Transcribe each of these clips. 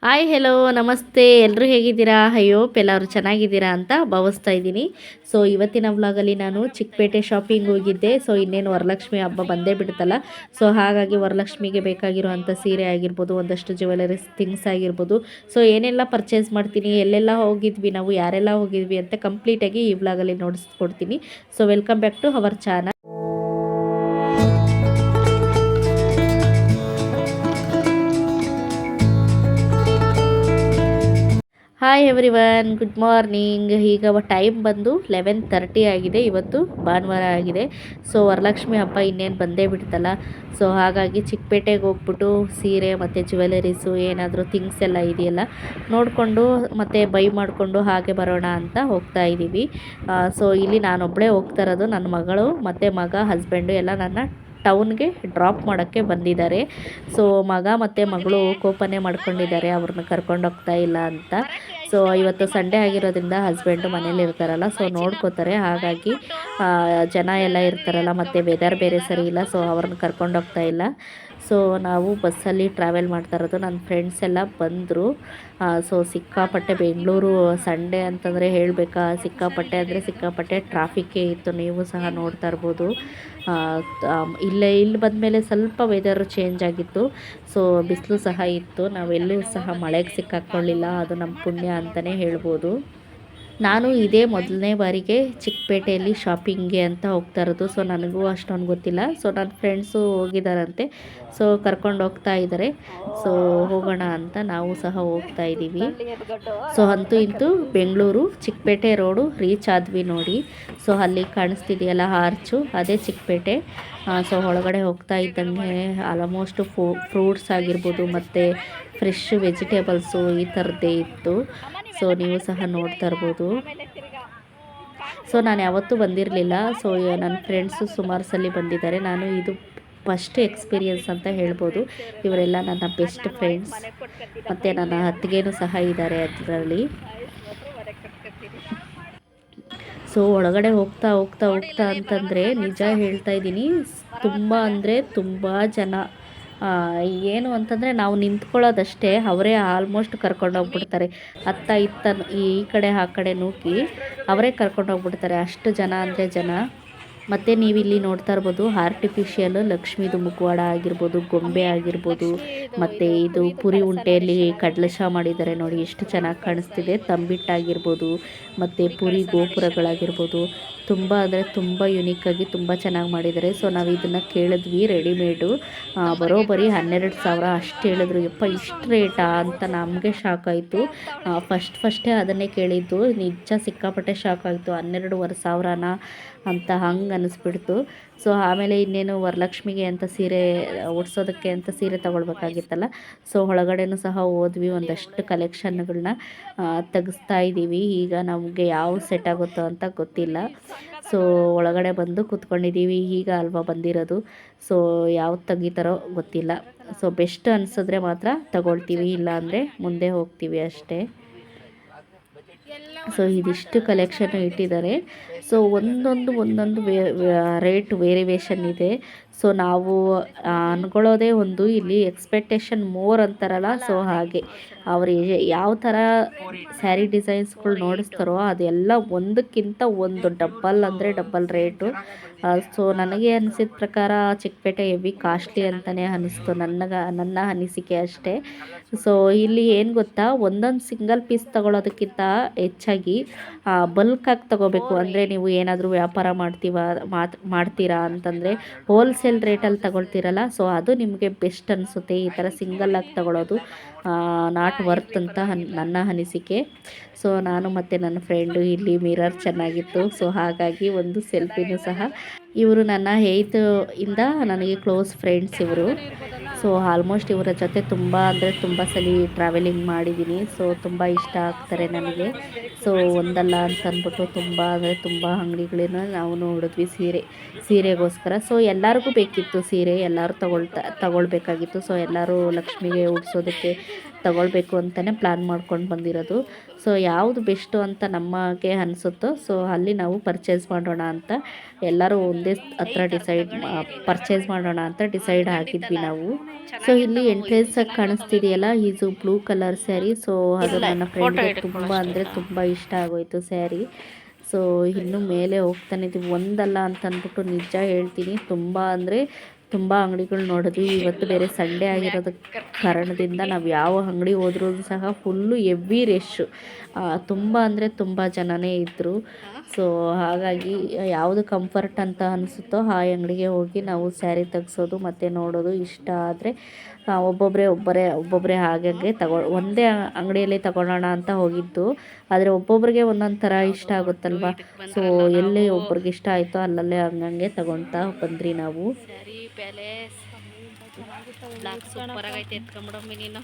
Hi hello ನಮಸ್ತೆ ಎಲ್ಲರೂ ಹೇಗಿದ್ದೀರಾ? ಹೋಪ್ ಎಲ್ಲರೂ ಚೆನ್ನಾಗಿದ್ದೀರಾ ಅಂತ ಭಾವಿಸ್ತಾ ಇದ್ದೀನಿ. ಸೊ ಇವತ್ತಿನ ವ್ಲಾಗಲ್ಲಿ ನಾನು ಚಿಕ್ಕಪೇಟೆ ಶಾಪಿಂಗ್ ಹೋಗಿದ್ದೆ. ಸೊ ಇನ್ನೇನು ವರಲಕ್ಷ್ಮಿ ಹಬ್ಬ ಬಂದೇ ಬಿಡುತ್ತಲ್ಲ. ಸೊ ಹಾಗಾಗಿ ವರಲಕ್ಷ್ಮಿಗೆ ಬೇಕಾಗಿರುವಂಥ ಸೀರೆ ಆಗಿರ್ಬೋದು, ಒಂದಷ್ಟು ಜ್ಯುವೆಲರೀಸ್ ಥಿಂಗ್ಸ್ ಆಗಿರ್ಬೋದು, ಸೊ ಏನೆಲ್ಲ ಪರ್ಚೇಸ್ ಮಾಡ್ತೀನಿ, ಎಲ್ಲೆಲ್ಲ ಹೋಗಿದ್ವಿ ನಾವು, ಯಾರೆಲ್ಲ ಹೋಗಿದ್ವಿ ಅಂತ ಕಂಪ್ಲೀಟಾಗಿ ಈ ವ್ಲಾಗಲ್ಲಿ ನೋಡಿಸ್ಕೊಡ್ತೀನಿ. So welcome back to our channel. Hi everyone, good morning. ಈಗ ಟೈಮ್ ಬಂದು 11:30 ಆಗಿದೆ. ಇವತ್ತು ಭಾನುವಾರ ಆಗಿದೆ. ಸೊ ವರಲಕ್ಷ್ಮಿ ಹಬ್ಬ ಇನ್ನೇನು ಬಂದೇ ಬಿಡ್ತಲ್ಲ. ಸೊ ಹಾಗಾಗಿ ಚಿಕ್ಕಪೇಟೆಗೆ ಹೋಗ್ಬಿಟ್ಟು ಸೀರೆ ಮತ್ತು ಜ್ಯುವೆಲರೀಸು ಏನಾದರೂ ಥಿಂಗ್ಸ್ ಎಲ್ಲ ಇದೆಯಲ್ಲ ನೋಡಿಕೊಂಡು ಮತ್ತು ಬೈ ಮಾಡಿಕೊಂಡು ಹಾಗೆ ಬರೋಣ ಅಂತ ಹೋಗ್ತಾ ಇದ್ದೀವಿ. ಸೊ ಇಲ್ಲಿ ನಾನೊಬ್ಬಳೇ ಹೋಗ್ತಾ ಇರೋದು. ನನ್ನ ಮಗಳು ಮತ್ತು ಮಗ, ಹಸ್ಬೆಂಡು ಎಲ್ಲ ನನ್ನ ಟೌನ್ಗೆ ಡ್ರಾಪ್ ಮಾಡೋಕ್ಕೆ ಬಂದಿದ್ದಾರೆ. ಸೊ ಮಗ ಮತ್ತು ಮಗಳು ಕೋಪನೆ ಮಾಡ್ಕೊಂಡಿದ್ದಾರೆ, ಅವ್ರನ್ನ ಕರ್ಕೊಂಡು ಹೋಗ್ತಾ ಇಲ್ಲ ಅಂತ. ಸೊ ಇವತ್ತು ಸಂಡೇ ಆಗಿರೋದ್ರಿಂದ ಹಸ್ಬೆಂಡು ಮನೇಲಿ ಇರ್ತಾರಲ್ಲ, ಸೊ ನೋಡ್ಕೋತಾರೆ. ಹಾಗಾಗಿ ಜನ ಎಲ್ಲ ಇರ್ತಾರಲ್ಲ, ಮತ್ತು ವೆದರ್ ಬೇರೆ ಸರಿ ಇಲ್ಲ, ಸೊ ಅವ್ರನ್ನ ಕರ್ಕೊಂಡು ಹೋಗ್ತಾ ಇಲ್ಲ. ಸೊ ನಾವು ಬಸ್ಸಲ್ಲಿ ಟ್ರಾವೆಲ್ ಮಾಡ್ತಾ ಇರೋದು. ನನ್ನ ಫ್ರೆಂಡ್ಸ್ ಎಲ್ಲ ಬಂದರು. ಸೊ ಸಿಕ್ಕಾಪಟ್ಟೆ ಬೆಂಗಳೂರು ಸಂಡೇ ಅಂತಂದರೆ ಹೇಳಬೇಕಾ, ಸಿಕ್ಕಾಪಟ್ಟೆ ಅಂದರೆ ಸಿಕ್ಕಾಪಟ್ಟೆ ಟ್ರಾಫಿಕ್ಕೇ ಇತ್ತು. ನೀವು ಸಹ ನೋಡ್ತಾ ಇರ್ಬೋದು. ಇಲ್ಲಿ ಬಂದಮೇಲೆ ಸ್ವಲ್ಪ ವೆದರ್ ಚೇಂಜ್ ಆಗಿತ್ತು. ಸೊ ಬಿಸಿಲು ಸಹ ಇತ್ತು. ನಾವೆಲ್ಲೂ ಸಹ ಮಳೆಗೆ ಸಿಕ್ಕಾಕ್ಕೊಳ್ಳಿಲ್ಲ. ಅದು ನಮ್ಮ ಪುಣ್ಯ ಅಂತಲೇ ಹೇಳ್ಬೋದು. ನಾನು ಇದೇ ಮೊದಲನೇ ಬಾರಿಗೆ ಚಿಕ್ಕಪೇಟೆಯಲ್ಲಿ ಶಾಪಿಂಗ್ಗೆ ಅಂತ ಹೋಗ್ತಾ ಇರೋದು. ಸೊ ನನಗೂ ಅಷ್ಟೊಂದು ಗೊತ್ತಿಲ್ಲ. ಸೊ ನನ್ನ ಫ್ರೆಂಡ್ಸು ಹೋಗಿದ್ದಾರಂತೆ, ಸೊ ಕರ್ಕೊಂಡು ಹೋಗ್ತಾ ಇದ್ದಾರೆ. ಸೊ ಹೋಗೋಣ ಅಂತ ನಾವು ಸಹ ಹೋಗ್ತಾ ಇದ್ದೀವಿ. ಸೊ ಅಂತೂ ಇಂತೂ ಬೆಂಗಳೂರು ಚಿಕ್ಕಪೇಟೆ ರೋಡು ರೀಚ್ ಆದ್ವಿ ನೋಡಿ. ಸೊ ಅಲ್ಲಿ ಕಾಣಿಸ್ತಿದೆಯಲ್ಲ ಆರ್ಚು, ಅದೇ ಚಿಕ್ಕಪೇಟೆ. ಸೊ ಒಳಗಡೆ ಹೋಗ್ತಾ ಇದ್ದಂಗೆ ಆಲ್ಮೋಸ್ಟ್ ಫ್ರೂಟ್ಸ್ ಆಗಿರ್ಬೋದು ಮತ್ತು ಫ್ರೆಶ್ ವೆಜಿಟೇಬಲ್ಸು ಈ ಥರದ್ದೇ ಇತ್ತು. ಸೊ ನೀವು ಸಹ ನೋಡ್ತಾ ಇರ್ಬೋದು. ಸೊ ನಾನು ಯಾವತ್ತೂ ಬಂದಿರಲಿಲ್ಲ. ಸೊ ನನ್ನ ಫ್ರೆಂಡ್ಸು ಸುಮಾರು ಸಲ ಬಂದಿದ್ದಾರೆ. ನಾನು ಇದು ಫಸ್ಟ್ ಎಕ್ಸ್ಪೀರಿಯನ್ಸ್ ಅಂತ ಹೇಳ್ಬೋದು. ಇವರೆಲ್ಲ ನನ್ನ ಬೆಸ್ಟ್ ಫ್ರೆಂಡ್ಸ್ ಮತ್ತು ನನ್ನ ಅತ್ತಿಗೆನೂ ಸಹ ಇದ್ದಾರೆ ಅದರಲ್ಲಿ. ಸೊ ಒಳಗಡೆ ಹೋಗ್ತಾ ಹೋಗ್ತಾ ಹೋಗ್ತಾ ಅಂತಂದರೆ ನಿಜ ಹೇಳ್ತಾ ಇದ್ದೀನಿ, ತುಂಬ ಅಂದರೆ ತುಂಬ ಜನ. ಏನು ಅಂತಂದರೆ ನಾವು ನಿಂತ್ಕೊಳ್ಳೋದಷ್ಟೇ, ಅವರೇ ಆಲ್ಮೋಸ್ಟ್ ಕರ್ಕೊಂಡೋಗ್ಬಿಡ್ತಾರೆ. ಅತ್ತ ಇತ್ತ ಈ ಕಡೆ ಆ ಕಡೆ ನೂಕಿ ಅವರೇ ಕರ್ಕೊಂಡೋಗ್ಬಿಡ್ತಾರೆ. ಅಷ್ಟು ಜನ ಅಂದರೆ ಜನ. ಮತ್ತು ನೀವಿಲ್ಲಿ ನೋಡ್ತಾ ಇರ್ಬೋದು ಆರ್ಟಿಫಿಷಿಯಲ್ ಲಕ್ಷ್ಮೀದು ಮುಖವಾಡ ಆಗಿರ್ಬೋದು, ಗೊಂಬೆ ಆಗಿರ್ಬೋದು, ಮತ್ತು ಇದು ಪುರಿ ಉಂಟೆಯಲ್ಲಿ ಕಡಲಶ ಮಾಡಿದ್ದಾರೆ ನೋಡಿ, ಎಷ್ಟು ಚೆನ್ನಾಗಿ ಕಾಣಿಸ್ತಿದೆ. ತಂಬಿಟ್ಟಾಗಿರ್ಬೋದು ಮತ್ತು ಪುರಿ ಗೋಪುರಗಳಾಗಿರ್ಬೋದು, ತುಂಬ ಅಂದರೆ ತುಂಬ ಯುನೀಕಾಗಿ ತುಂಬ ಚೆನ್ನಾಗಿ ಮಾಡಿದ್ದಾರೆ. ಸೊ ನಾವು ಇದನ್ನು ಕೇಳಿದ್ವಿ ರೆಡಿಮೇಡು, ಬರೋಬ್ಬರಿ 12,000 ಅಷ್ಟು ಹೇಳಿದ್ರು. ಯಪ್ಪ ಇಷ್ಟು ರೇಟಾ ಅಂತ ನಮಗೆ ಶಾಕ್ ಆಯಿತು. ಫಸ್ಟೇ ಅದನ್ನೇ ಕೇಳಿದ್ದು, ನಿಜ ಸಿಕ್ಕಾಪಟ್ಟೆ ಶಾಕ್ ಆಯಿತು. 12,500 ಅಂತ ಹಂಗೆ ಅನ್ನಿಸ್ಬಿಡ್ತು. ಸೊ ಆಮೇಲೆ ಇನ್ನೇನು ವರಲಕ್ಷ್ಮಿಗೆ ಅಂತ ಸೀರೆ ಉಡ್ಸೋದಕ್ಕೆ ಅಂತ ಸೀರೆ ತೊಗೊಳ್ಬೇಕಾಗಿತ್ತಲ್ಲ. ಸೊ ಒಳಗಡೆನೂ ಸಹ ಹೋದ್ವಿ, ಒಂದಷ್ಟು ಕಲೆಕ್ಷನ್ಗಳನ್ನ ತೆಗೆಸ್ತಾ ಇದ್ದೀವಿ. ಈಗ ನಮಗೆ ಯಾವ ಸೆಟ್ ಆಗುತ್ತೋ ಅಂತ ಗೊತ್ತಿಲ್ಲ. ಸೊ ಒಳಗಡೆ ಬಂದು ಕೂತ್ಕೊಂಡಿದ್ದೀವಿ. ಈಗ ಅಲ್ವಾ ಬಂದಿರೋದು. ಸೊ ಯಾವ್ದು ತೆಗಿತಾರೋ ಗೊತ್ತಿಲ್ಲ. ಸೊ ಬೆಸ್ಟ್ ಅನಿಸಿದ್ರೆ ಮಾತ್ರ ತಗೊಳ್ತೀವಿ, ಇಲ್ಲ ಅಂದರೆ ಮುಂದೆ ಹೋಗ್ತೀವಿ ಅಷ್ಟೇ. ಸೊ ಇದಿಷ್ಟು ಕಲೆಕ್ಷನ್ ಇಟ್ಟಿದ್ದಾರೆ. ಸೊ ಒಂದೊಂದು ರೇಟ್ ವೇರಿಯೇಷನ್ ಇದೆ. ಸೊ ನಾವು ಅಂದ್ಕೊಳ್ಳೋದೇ ಒಂದು, ಇಲ್ಲಿ ಎಕ್ಸ್ಪೆಕ್ಟೇಷನ್ ಮೋರ್ ಅಂತಾರಲ್ಲ, ಸೊ ಹಾಗೆ ಅವರು ಯಾವ ಥರ ಸ್ಯಾರಿ ಡಿಸೈನ್ಸ್ಗಳು ನೋಡಿಸ್ತಾರೋ ಅದೆಲ್ಲ ಒಂದಕ್ಕಿಂತ ಒಂದು ಡಬ್ಬಲ್ ಅಂದರೆ ಡಬ್ಬಲ್ ರೇಟು. ಸೊ ನನಗೆ ಅನಿಸಿದ ಪ್ರಕಾರ ಚಿಕ್ಕಪೇಟೆ ಹೆವಿ ಕಾಸ್ಟ್ಲಿ ಅಂತಲೇ ಅನ್ನಿಸ್ತು, ನನ್ನ ಅನಿಸಿಕೆ ಅಷ್ಟೇ. ಸೊ ಇಲ್ಲಿ ಏನು ಗೊತ್ತಾ, ಒಂದೊಂದು ಸಿಂಗಲ್ ಪೀಸ್ ತೊಗೊಳೋದಕ್ಕಿಂತ ಹೆಚ್ಚಾಗಿ ಬಲ್ಕಾಗಿ ತೊಗೋಬೇಕು. ಅಂದರೆ ನೀವು ಏನಾದರೂ ವ್ಯಾಪಾರ ಮಾಡ್ತೀರಾ ಅಂತಂದರೆ ಹೋಲ್ಸೇಲ್ ರೇಟಲ್ಲಿ ತಗೊಳ್ತೀರಲ್ಲ, ಸೊ ಅದು ನಿಮಗೆ ಬೆಸ್ಟ್ ಅನಿಸುತ್ತೆ. ಈ ಥರ ಸಿಂಗಲ್ಲಾಗಿ ತಗೊಳ್ಳೋದು ನಾಟ್ ವರ್ತ್ ಅಂತ ನನ್ನ ಅನಿಸಿಕೆ. ಸೊ ನಾನು ಮತ್ತು ನನ್ನ ಫ್ರೆಂಡು ಇಲ್ಲಿ ಮಿರರ್ ಚೆನ್ನಾಗಿತ್ತು, ಸೊ ಹಾಗಾಗಿ ಒಂದು ಸೆಲ್ಫಿನೂ ಸಹ. ಇವರು ನನ್ನ 8th ಇಂದ ನನಗೆ ಕ್ಲೋಸ್ ಫ್ರೆಂಡ್ಸ್ ಇವರು. ಸೊ ಆಲ್ಮೋಸ್ಟ್ ಇವರ ಜೊತೆ ತುಂಬ ಅಂದರೆ ತುಂಬ ಸಲ ಟ್ರಾವೆಲಿಂಗ್ ಮಾಡಿದ್ದೀನಿ. ಸೊ ತುಂಬ ಇಷ್ಟ ಆಗ್ತಾರೆ ನನಗೆ. ಸೊ ಒಂದಲ್ಲ ಅಂತ ಅಂದ್ಬಿಟ್ಟು ತುಂಬ ಅಂದರೆ ತುಂಬ ಅಂಗಡಿಗಳನ್ನ ನಾವು ನೋಡಿದ್ವಿ ಸೀರೆಗೋಸ್ಕರ. ಸೊ ಎಲ್ಲರಿಗೂ ಬೇಕಿತ್ತು ಸೀರೆ, ಎಲ್ಲರೂ ತಗೊಳ್ಬೇಕಾಗಿತ್ತು. ಸೊ ಎಲ್ಲರೂ ಲಕ್ಷ್ಮಿಗೆ ಉಡ್ಸೋದಕ್ಕೆ ತಗೊಳ್ಬೇಕು ಅಂತಲೇ ಪ್ಲ್ಯಾನ್ ಮಾಡ್ಕೊಂಡು ಬಂದಿರೋದು. ಸೊ ಯಾವುದು ಬೆಸ್ಟು ಅಂತ ನಮಗೆ ಅನಿಸುತ್ತೋ ಸೊ ಅಲ್ಲಿ ನಾವು ಪರ್ಚೇಸ್ ಮಾಡೋಣ ಅಂತ ಎಲ್ಲರೂ ಒಂದೇ ಹತ್ರ ಪರ್ಚೇಸ್ ಮಾಡೋಣ ಅಂತ ಡಿಸೈಡ್ ಆಗಿದ್ವಿ ನಾವು. ಸೊ ಇಲ್ಲಿ ಎಂಟ್ರೆನ್ಸಾಗಿ ಕಾಣಿಸ್ತಿದೆಯಲ್ಲ ಇದು ಬ್ಲೂ ಕಲರ್ ಸ್ಯಾರಿ. ಸೊ ಅದು ನನ್ನ ಫ್ರೆಂಡ್ಗೆ ತುಂಬ ಅಂದರೆ ತುಂಬ ಇಷ್ಟ ಆಗೋಯ್ತು ಸ್ಯಾರಿ. ಸೊ ಇನ್ನು ಮೇಲೆ ಹೋಗ್ತಾನೆ ಇದ್ದೀವಿ. ಒಂದಲ್ಲ ಅಂತ ಅಂದ್ಬಿಟ್ಟು ನಿಜ ಹೇಳ್ತೀನಿ ತುಂಬ ಅಂದರೆ ತುಂಬ ಅಂಗಡಿಗಳು ನೋಡಿದ್ವಿ. ಇವತ್ತು ಬೇರೆ ಸಂಡೇ ಆಗಿರೋದ ಕಾರಣದಿಂದ ನಾವು ಯಾವ ಅಂಗಡಿ ಹೋದ್ರೂ ಸಹ ಫುಲ್ಲು ಹೆವಿ ರಶ್ಶು, ತುಂಬ ಅಂದರೆ ತುಂಬ ಜನನೇ ಇದ್ದರು. ಸೊ ಹಾಗಾಗಿ ಯಾವುದು ಕಂಫರ್ಟ್ ಅಂತ ಅನಿಸುತ್ತೋ ಆ ಅಂಗಡಿಗೆ ಹೋಗಿ ನಾವು ಸ್ಯಾರಿ ತೆಗ್ಸೋದು ಮತ್ತು ನೋಡೋದು. ಇಷ್ಟ ಆದರೆ ಒಬ್ಬೊಬ್ಬರೇ ಹಾಗಾಗಿ ಒಂದೇ ಅಂಗಡಿಯಲ್ಲಿ ತಗೊಳ್ಳೋಣ ಅಂತ ಹೋಗಿದ್ದು. ಆದರೆ ಒಬ್ಬೊಬ್ಬರಿಗೆ ಒಂದೊಂದು ಥರ ಇಷ್ಟ ಆಗುತ್ತಲ್ವ. ಸೊ ಎಲ್ಲಿ ಒಬ್ರಿಗೆ ಇಷ್ಟ ಆಯಿತೋ ಅಲ್ಲಲ್ಲೇ ಹಂಗಂಗೆ ತಗೊಳ್ತಾ ಬಂದ್ರಿ ನಾವು. ಪ್ಯಾಲೇಸ್ ಬ್ಲಾಕ್ ಸೂಪರ್ ಆಗೈತೆ, ಎತ್ಕೊಂಬಿಡಮ್ಮಿ ನೀನು.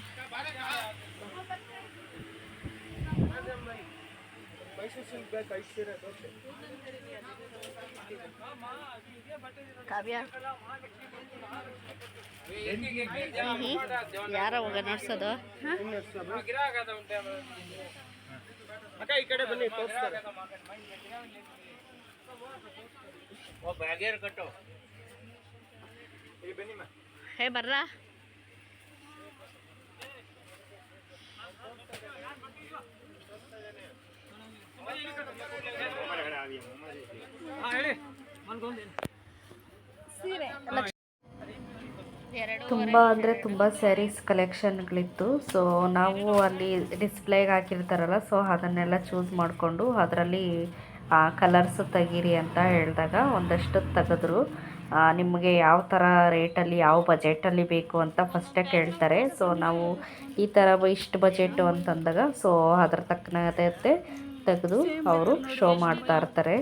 ಕಾವ್ಯ ಯಾರ ಹೋಗ ನಡ್ಸೋದು? ಈ ಕಡೆ ಬನ್ನಿ, ಹೇ ಬರ್ರ. ತುಂಬ ಅಂದರೆ ತುಂಬ ಸ್ಯಾರೀಸ್ ಕಲೆಕ್ಷನ್ಗಳಿತ್ತು. ಸೊ ನಾವು ಅಲ್ಲಿ ಡಿಸ್ಪ್ಲೇಗೆ ಹಾಕಿರ್ತಾರಲ್ಲ ಸೊ ಅದನ್ನೆಲ್ಲ ಚೂಸ್ ಮಾಡಿಕೊಂಡು ಅದರಲ್ಲಿ ಕಲರ್ಸ್ ತೆಗೀರಿ ಅಂತ ಹೇಳಿದಾಗ ಒಂದಷ್ಟು ತೆಗೆದ್ರು. ನಿಮಗೆ ಯಾವ ಥರ ರೇಟಲ್ಲಿ ಯಾವ ಬಜೆಟಲ್ಲಿ ಬೇಕು ಅಂತ ಫಸ್ಟೇ ಕೇಳ್ತಾರೆ. ಸೊ ನಾವು ಈ ಥರ ಇಷ್ಟು ಬಜೆಟು ಅಂತಂದಾಗ ಸೊ ಅದ್ರ ತಕ್ಕನತೆ ತೆಗೆದು ಅವರು ಶೋ ಮಾಡ್ತಾ ಇರ್ತಾರೆ.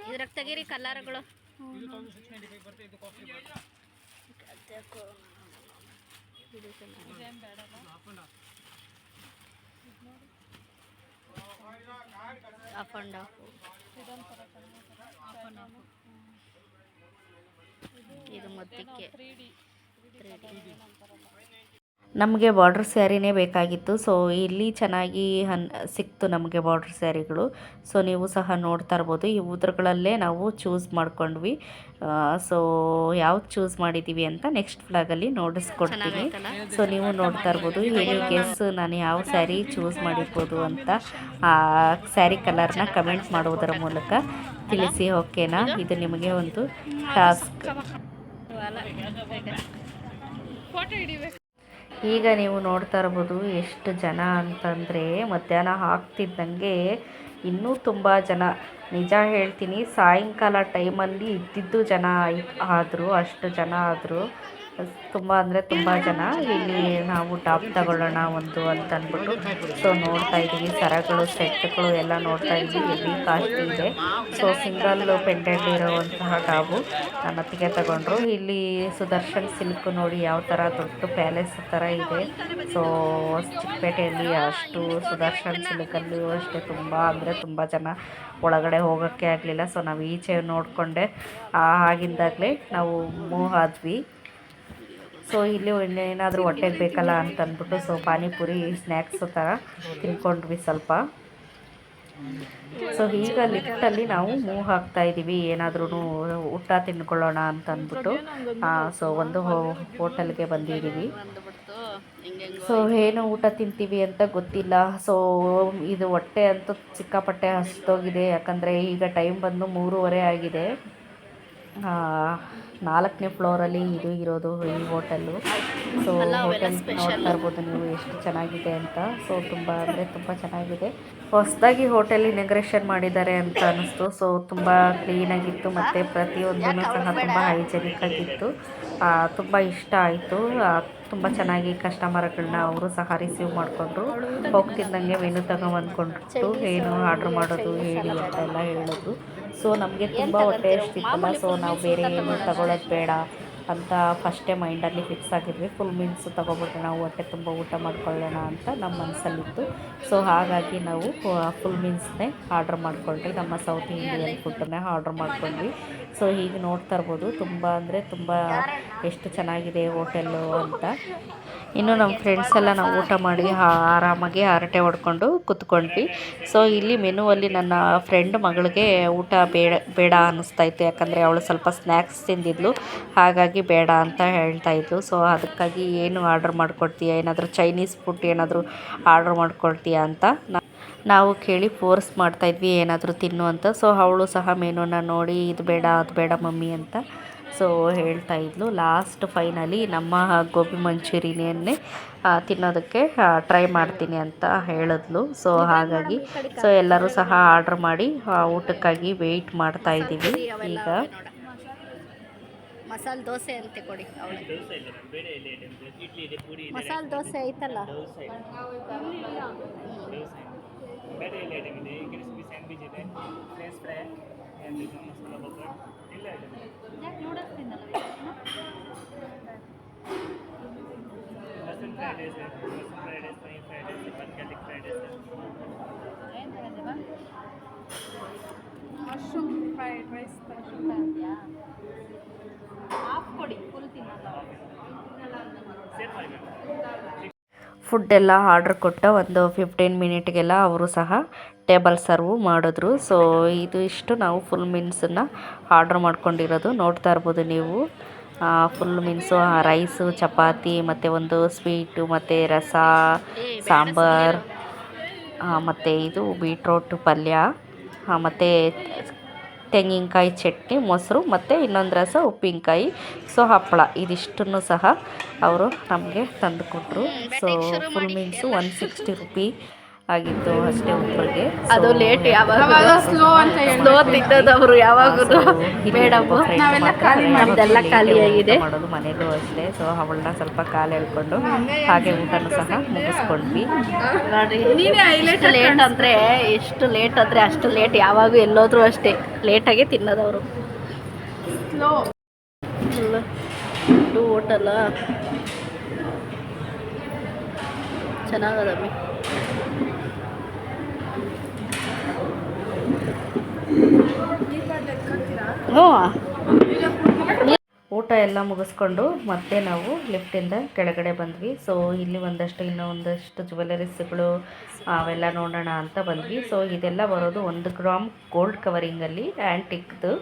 ಇದ್ರಾಗ ತೆಗೀರಿ ಕಲರ್ಗಳು. ಅಪ್ ಆ್ಯಂಡ್ ಆಫ್ ಇದು ಮೊತ್ತಕ್ಕೆ ನಮಗೆ ಬಾರ್ಡ್ರ್ ಸ್ಯಾರಿನೇ ಬೇಕಾಗಿತ್ತು. ಸೊ ಇಲ್ಲಿ ಚೆನ್ನಾಗಿ ಸಿಕ್ತು ನಮಗೆ ಬಾರ್ಡ್ರ್ ಸ್ಯಾರಿಗಳು. ಸೊ ನೀವು ಸಹ ನೋಡ್ತಾ ಇರ್ಬೋದು. ಇವುದ್ರಗಳಲ್ಲೇ ನಾವು ಚೂಸ್ ಮಾಡ್ಕೊಂಡ್ವಿ. ಸೊ ಯಾವ್ದು ಚೂಸ್ ಮಾಡಿದ್ದೀವಿ ಅಂತ ನೆಕ್ಸ್ಟ್ ಫ್ಲಾಗಲ್ಲಿ ನೋಡಿಸ್ಕೊಡ್ತೀನಿ. ಸೊ ನೀವು ನೋಡ್ತಾ ಇರ್ಬೋದು. ಹೇಗೆ ಗೆಸ್ ನಾನು ಯಾವ ಸ್ಯಾರಿ ಚೂಸ್ ಮಾಡಿರ್ಬೋದು ಅಂತ ಸ್ಯಾರಿ ಕಲರ್ನ ಕಮೆಂಟ್ ಮಾಡುವುದರ ಮೂಲಕ ತಿಳಿಸಿ. ಓಕೆನಾ? ಇದು ನಿಮಗೆ ಒಂದು ಟಾಸ್ಕ್. ಈಗ ನೀವು ನೋಡ್ತಾ ಇರ್ಬೋದು ಎಷ್ಟು ಜನ ಅಂತಂದರೆ ಮಧ್ಯಾಹ್ನ ಆಗ್ತಿದ್ದಂಗೆ ಇನ್ನೂ ತುಂಬ ಜನ. ನಿಜ ಹೇಳ್ತೀನಿ, ಸಾಯಂಕಾಲ ಟೈಮಲ್ಲಿ ಇದ್ದಿದ್ದು ಜನ ಆದರು, ಅಷ್ಟು ಜನ ಆದರು. ತುಂಬ ಅಂದರೆ ತುಂಬ ಜನ. ಇಲ್ಲಿ ನಾವು ಟಾಪ್ ತಗೊಳ್ಳೋಣ ಒಂದು ಅಂತ ಅಂದ್ಬಿಟ್ಟು ಸೊ ನೋಡ್ತಾ ಇದ್ದೀವಿ. ಸರಗಳು ಸೆಟ್ಗಳು ಎಲ್ಲ ನೋಡ್ತಾ ಇದ್ದೀವಿ. ಹೆವಿ ಕಾಸ್ಟ್ಲಿ ಇದೆ. ಸೊ ಸಿಂಗಲ್ ಪೆಂಡೆಂಟ್ ಇರೋವಂತಹ ಟಾಪು ನನ್ನ ಅತ್ತಿಗೆ ತಗೊಂಡ್ರು. ಇಲ್ಲಿ ಸುದರ್ಶನ್ ಸಿಲ್ಕ್ ನೋಡಿ ಯಾವ ಥರ ದೊಡ್ಡ ಪ್ಯಾಲೇಸ್ ಥರ ಇದೆ. ಸೊ ಚಿಕ್ಕಪೇಟೆಯಲ್ಲಿ ಅಷ್ಟು ಸುದರ್ಶನ್ ಸಿಲ್ಕಲ್ಲೂ ಅಷ್ಟೇ ತುಂಬ ಅಂದರೆ ತುಂಬ ಜನ. ಒಳಗಡೆ ಹೋಗೋಕ್ಕೆ ಆಗಲಿಲ್ಲ. ಸೊ ನಾವು ಈಚೆ ನೋಡಿಕೊಂಡೆ ಆಗಿಂದಾಗಲೇ ನಾವು ಮೂವ್ ಆದ್ವಿ. ಸೊ ಇಲ್ಲಿ ಏನಾದರೂ ಹೊಟ್ಟೆಗೆ ಬೇಕಲ್ಲ ಅಂತ ಅಂದ್ಬಿಟ್ಟು ಸೊ ಪಾನಿಪುರಿ ಸ್ನ್ಯಾಕ್ಸು ಥರ ತಿನ್ಕೊಂಡ್ವಿ ಸ್ವಲ್ಪ. ಸೊ ಈಗ ಲಿಫ್ಟಲ್ಲಿ ನಾವು ಮೂವ್ ಆಗ್ತಾ ಇದ್ದೀವಿ. ಏನಾದ್ರೂ ಊಟ ತಿನ್ಕೊಳ್ಳೋಣ ಅಂತ ಅಂದ್ಬಿಟ್ಟು ಸೊ ಒಂದು ಹೋಟೆಲ್ಗೆ ಬಂದಿದ್ದೀವಿ. ಸೊ ಏನು ಊಟ ತಿಂತೀವಿ ಅಂತ ಗೊತ್ತಿಲ್ಲ. ಸೊ ಇದು ಹೊಟ್ಟೆ ಅಂತೂ ಸಿಕ್ಕಾಪಟ್ಟೆ ಹಸಿದೋಗಿದೆ. ಯಾಕಂದರೆ ಈಗ ಟೈಮ್ ಬಂದು 3:30 ಆಗಿದೆ. 4ನೇ ಫ್ಲೋರಲ್ಲಿ ಇದು ಇರೋದು ಈ ಹೋಟೆಲ್ಲು. ಸೊ ಹೋಟೆಲ್ ನೋಡ್ತಾ ಇರ್ಬೋದು ನೀವು ಎಷ್ಟು ಚೆನ್ನಾಗಿದೆ ಅಂತ. ಸೊ ತುಂಬ ಅಂದರೆ ತುಂಬ ಚೆನ್ನಾಗಿದೆ. ಹೊಸದಾಗಿ ಹೋಟೆಲ್ ಇನಾಗ್ರೇಷನ್ ಮಾಡಿದ್ದಾರೆ ಅಂತ ಅನ್ನಿಸ್ತು. ಸೊ ತುಂಬ ಕ್ಲೀನಾಗಿತ್ತು ಮತ್ತು ಪ್ರತಿಯೊಂದೂ ಸಹ ತುಂಬ ಹೈಜೆನಿಕ್ ಆಗಿತ್ತು. ತುಂಬ ಇಷ್ಟ ಆಯಿತು. ತುಂಬ ಚೆನ್ನಾಗಿ ಕಸ್ಟಮರ್ಗಳನ್ನ ಅವರು ಸಹ ರಿಸೀವ್ ಮಾಡಿಕೊಂಡ್ರು. ಹೋಗ್ತಿದ್ದಂಗೆ ಮೆನು ತಗೊಂಬಂದ್ಕೊಂಡ್ಬಿಟ್ಟು ಏನು ಆರ್ಡ್ರ್ ಮಾಡೋದು ಹೇಳಿ ಅಂತೆಲ್ಲ ಹೇಳಿದ್ರು. ಸೊ ನಮಗೆ ತುಂಬ ಹೊಟ್ಟೆ ಎಷ್ಟಿತ್ತಲ್ಲ. ಸೊ ನಾವು ಬೇರೆ ಏನು ತಗೊಳ್ಳೋದು ಬೇಡ, ಅಂತ ಫಸ್ಟೇ ಮೈಂಡಲ್ಲಿ ಫಿಕ್ಸ್ ಆಗಿದ್ವಿ. ಫುಲ್ ಮೀಲ್ಸ್ ತೊಗೊಬಿಟ್ರೆ ನಾವು ಹೊಟ್ಟೆ ತುಂಬ ಊಟ ಮಾಡ್ಕೊಳ್ಳೋಣ ಅಂತ ನಮ್ಮ ಮನಸ್ಸಲ್ಲಿತ್ತು. ಸೊ ಹಾಗಾಗಿ ನಾವು ಫುಲ್ ಮೀಲ್ಸ್ನೇ ಆರ್ಡ್ರ್ ಮಾಡ್ಕೊಂಡ್ವಿ. ನಮ್ಮ ಸೌತ್ ಇಂಡಿಯನ್ ಫುಡ್ಡನ್ನೇ ಆರ್ಡ್ರ್ ಮಾಡ್ಕೊಂಡ್ವಿ. ಸೊ ಹೀಗೆ ನೋಡ್ತಾ ಇರ್ಬೋದು, ತುಂಬ ಅಂದರೆ ತುಂಬ ಎಷ್ಟು ಚೆನ್ನಾಗಿದೆ ಹೋಟೆಲ್ಲು ಅಂತ. ಇನ್ನು ನಮ್ಮ ಫ್ರೆಂಡ್ಸ್ ಎಲ್ಲ ನಾವು ಊಟ ಮಾಡಿ ಆರಾಮಾಗಿ ಹರಟೆ ಹೊಡ್ಕೊಂಡು ಕೂತ್ಕೊಂಡ್ವಿ. ಸೊ ಇಲ್ಲಿ ಮೆನುವಲ್ಲಿ ನನ್ನ ಫ್ರೆಂಡ್ ಮಗಳಿಗೆ ಊಟ ಬೇಡ ಅನ್ನಿಸ್ತಾ ಇತ್ತು, ಯಾಕಂದರೆ ಅವಳು ಸ್ವಲ್ಪ ಸ್ನ್ಯಾಕ್ಸ್ ತಿಂದಿದ್ಲು, ಹಾಗಾಗಿ ಬೇಡ ಅಂತ ಹೇಳ್ತಾ ಇದ್ಲು. ಸೊ ಅದಕ್ಕಾಗಿ ಏನು ಆರ್ಡ್ರ್ ಮಾಡ್ಕೊಡ್ತೀಯಾ, ಏನಾದರೂ ಚೈನೀಸ್ ಫುಡ್ ಏನಾದರೂ ಆರ್ಡ್ರ್ ಮಾಡ್ಕೊಡ್ತೀಯಾ ಅಂತ ನಾವು ಕೇಳಿ ಫೋರ್ಸ್ ಮಾಡ್ತಾಯಿದ್ವಿ ಏನಾದರೂ ತಿನ್ನು ಅಂತ. ಸೊ ಅವಳು ಸಹ ಮೆನುನ ನೋಡಿ ಇದು ಬೇಡ ಅದು ಬೇಡ ಮಮ್ಮಿ ಅಂತ ಸೊ ಹೇಳ್ತಾ ಇದ್ಲು. ಲಾಸ್ಟ್ ಫೈನಲಿ ನಮ್ಮ ಗೋಬಿ ಮಂಚೂರಿಯನ್ನೇ ತಿನ್ನೋದಕ್ಕೆ ಟ್ರೈ ಮಾಡ್ತೀನಿ ಅಂತ ಹೇಳಿದ್ಲು. ಸೊ ಹಾಗಾಗಿ ಸೊ ಎಲ್ಲರೂ ಸಹ ಆರ್ಡ್ರ್ ಮಾಡಿ ಊಟಕ್ಕಾಗಿ ವೆಯ್ಟ್ ಮಾಡ್ತಾ ಇದ್ದೀವಿ. ಈಗ ಮಸಾಲೆ ದೋಸೆ ಅಂತೆ ಕೊಡಿ ಅವಳಿಗೆ. ಮಸಾಲೆ ದೋಸೆ ಐತಲ್ಲ, ಬೇರೆ ಎಲ್ಲ ಐಟಮ್ ಇದೆ. ಕ್ರಿಸ್ಪಿ ಸ್ಯಾಂಡ್ವಿಚ್ ಇದೆ, French fry and masala butter ಎಲ್ಲ ಐಟಮ್ ಇದೆ. ನೂಡಲ್ಸ್ ತಿನ್ನಲ್ಲ mushroom fried rice, paneer fried rice, chicken fried rice. Mushroom fried rice half ಕೊಡಿ, ಫುಲ್ ತಿನ್ನಲ್ಲ. ಫುಡ್ಡೆಲ್ಲ ಆರ್ಡ್ರ್ ಕೊಟ್ಟ ಒಂದು 15 ಮಿನಿಟ್ಗೆಲ್ಲ ಅವರು ಸಹ ಟೇಬಲ್ ಸರ್ವ್ ಮಾಡಿದ್ರು. ಸೊ ಇದು ಇಷ್ಟು ನಾವು ಫುಲ್ ಮೀಲ್ಸನ್ನು ಆರ್ಡ್ರ್ ಮಾಡ್ಕೊಂಡಿರೋದು ನೋಡ್ತಾ ಇರ್ಬೋದು ನೀವು. ಫುಲ್ ಮೀಲ್ಸು ರೈಸು, ಚಪಾತಿ ಮತ್ತು ಒಂದು ಸ್ವೀಟು ಮತ್ತು ರಸ, ಸಾಂಬಾರು ಮತ್ತು ಇದು ಬೀಟ್ರೋಟ್ ಪಲ್ಯ ಮತ್ತು ತೆಂಗಿನಕಾಯಿ ಚಟ್ನಿ, ಮೊಸರು ಮತ್ತು ಇನ್ನೊಂದು ರಸ, ಉಪ್ಪಿನಕಾಯಿ, ಸೊ ಹಪ್ಪಳ, ಇದಿಷ್ಟನ್ನು ಸಹ ಅವರು ನಮಗೆ ತಂದು ಕೊಟ್ಟರು. ಸೊ ಫುಲ್ ಮೀಲ್ಸು 160 ರೂಪಿ ಆಗಿತ್ತು ಅಷ್ಟೇ ಒಬ್ಬರಿಗೆ. ಅದು ಲೇಟ್ ಯಾವಾಗ ಸ್ಲೋ ತಿನ್ನೋದವರು ಯಾವಾಗೂ ಮೇಡಮ್ ನಮ್ದೆಲ್ಲ ಖಾಲಿಯಾಗಿದೆ ಮಾಡೋದು ಮನೇಲೂ ಅಷ್ಟೇ. ಸೊ ಅವಳನ್ನ ಸ್ವಲ್ಪ ಕಾಲು ಎಳ್ಕೊಂಡು ಹಾಗೆ ಊಟನೂ ಸಹ ಮುಗಿಸ್ಕೊಂಡ್ವಿ. ಎಷ್ಟು ಲೇಟ್ ಅಂದರೆ ಅಷ್ಟು ಲೇಟ್, ಯಾವಾಗೂ ಎಲ್ಲೋದ್ರೂ ಅಷ್ಟೇ ಲೇಟಾಗೆ ತಿನ್ನೋದವರು. ಇದು ಹೋಟೆಲ್ಲ ಚೆನ್ನಾಗದಮ್ಮಿ. ಊಟ ಎಲ್ಲ ಮುಗಿಸ್ಕೊಂಡು ಮತ್ತೆ ನಾವು ಲಿಫ್ಟಿಂದ ಕೆಳಗಡೆ ಬಂದ್ವಿ. ಸೊ ಇಲ್ಲಿ ಇನ್ನೂ ಒಂದಷ್ಟು ಜ್ಯುವೆಲರೀಸ್ಗಳು ಅವೆಲ್ಲ ನೋಡೋಣ ಅಂತ ಬಂದ್ವಿ. ಸೊ ಇದೆಲ್ಲ ಬರೋದು 1 ಗ್ರಾಮ್ ಗೋಲ್ಡ್ ಕವರಿಂಗಲ್ಲಿ ಆ್ಯಂಟಿಕ್ದು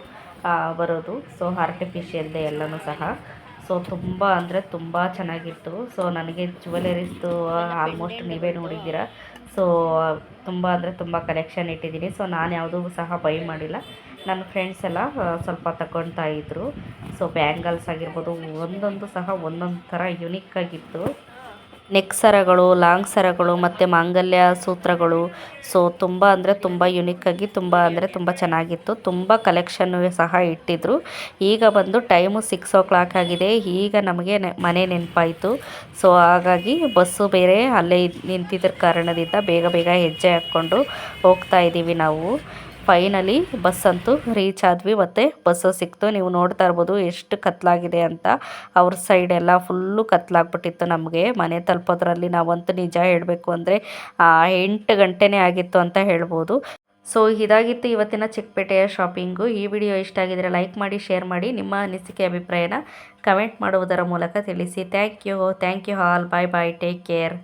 ಬರೋದು. ಸೊ ಆರ್ಟಿಫಿಷಿಯಲ್ದೆ ಎಲ್ಲನೂ ಸಹ. ಸೊ ತುಂಬ ಅಂದರೆ ತುಂಬ ಚೆನ್ನಾಗಿತ್ತು. ಸೊ ನನಗೆ ಜ್ಯುವೆಲರೀಸ್ದು ಆಲ್ಮೋಸ್ಟ್ ನೀವೇ ನೋಡಿದ್ದೀರ. ಸೊ ತುಂಬ ಅಂದರೆ ತುಂಬ ಕಲೆಕ್ಷನ್ ಇಟ್ಟಿದ್ದೀನಿ. ಸೊ ನಾನು ಯಾವುದೂ ಸಹ ಬೈ ಮಾಡಿಲ್ಲ, ನನ್ನ ಫ್ರೆಂಡ್ಸ್ ಎಲ್ಲ ಸ್ವಲ್ಪ ತಗೊಳ್ತಾ ಇದ್ದರು. ಸೊ ಬ್ಯಾಂಗಲ್ಸ್ ಆಗಿರ್ಬೋದು, ಒಂದೊಂದು ಸಹ ಒಂದೊಂದು ಥರ ಯುನಿಕ್ಕಾಗಿತ್ತು. ನೆಕ್ ಸರಗಳು, ಲಾಂಗ್ ಸರಗಳು ಮತ್ತು ಮಾಂಗಲ್ಯ ಸೂತ್ರಗಳು. ಸೊ ತುಂಬ ಅಂದರೆ ತುಂಬ ಯುನಿಕ್ಕಾಗಿ, ತುಂಬ ಅಂದರೆ ತುಂಬ ಚೆನ್ನಾಗಿತ್ತು. ತುಂಬ ಕಲೆಕ್ಷನ್ನು ಸಹ ಇಟ್ಟಿದ್ರು. ಈಗ ಬಂದು ಟೈಮು 6 o'clock ಆಗಿದೆ. ಈಗ ನಮಗೆ ಮನೆ ನೆನಪಾಯಿತು. ಸೊ ಹಾಗಾಗಿ ಬಸ್ಸು ಬೇರೆ ಅಲ್ಲೇ ನಿಂತಿದ್ದ ಕಾರಣದಿಂದ ಬೇಗ ಬೇಗ ಹೆಜ್ಜೆ ಹಾಕ್ಕೊಂಡು ಹೋಗ್ತಾ ಇದ್ದೀವಿ ನಾವು. ಫೈನಲಿ ಬಸ್ ಅಂತೂ ರೀಚ್ ಆದ್ವಿ, ಮತ್ತು ಬಸ್ಸು ಸಿಕ್ತು. ನೀವು ನೋಡ್ತಾ ಇರ್ಬೋದು ಎಷ್ಟು ಕತ್ಲಾಗಿದೆ ಅಂತ. ಅವ್ರ ಸೈಡ್ ಎಲ್ಲ ಫುಲ್ಲು ಕತ್ಲಾಗ್ಬಿಟ್ಟಿತ್ತು. ನಮಗೆ ಮನೆ ತಲುಪೋದ್ರಲ್ಲಿ ನಾವಂತೂ ನಿಜ ಹೇಳಬೇಕು ಅಂದರೆ 8 ಗಂಟೆನೇ ಆಗಿತ್ತು ಅಂತ ಹೇಳ್ಬೋದು. ಸೊ ಇದಾಗಿತ್ತು ಇವತ್ತಿನ ಚಿಕ್ಕಪೇಟೆಯ ಶಾಪಿಂಗು. ಈ ವಿಡಿಯೋ ಇಷ್ಟ ಆಗಿದರೆ ಲೈಕ್ ಮಾಡಿ, ಶೇರ್ ಮಾಡಿ, ನಿಮ್ಮ ಅನಿಸಿಕೆ ಅಭಿಪ್ರಾಯನ ಕಮೆಂಟ್ ಮಾಡುವುದರ ಮೂಲಕ ತಿಳಿಸಿ. Thank you all. Bye bye, take care.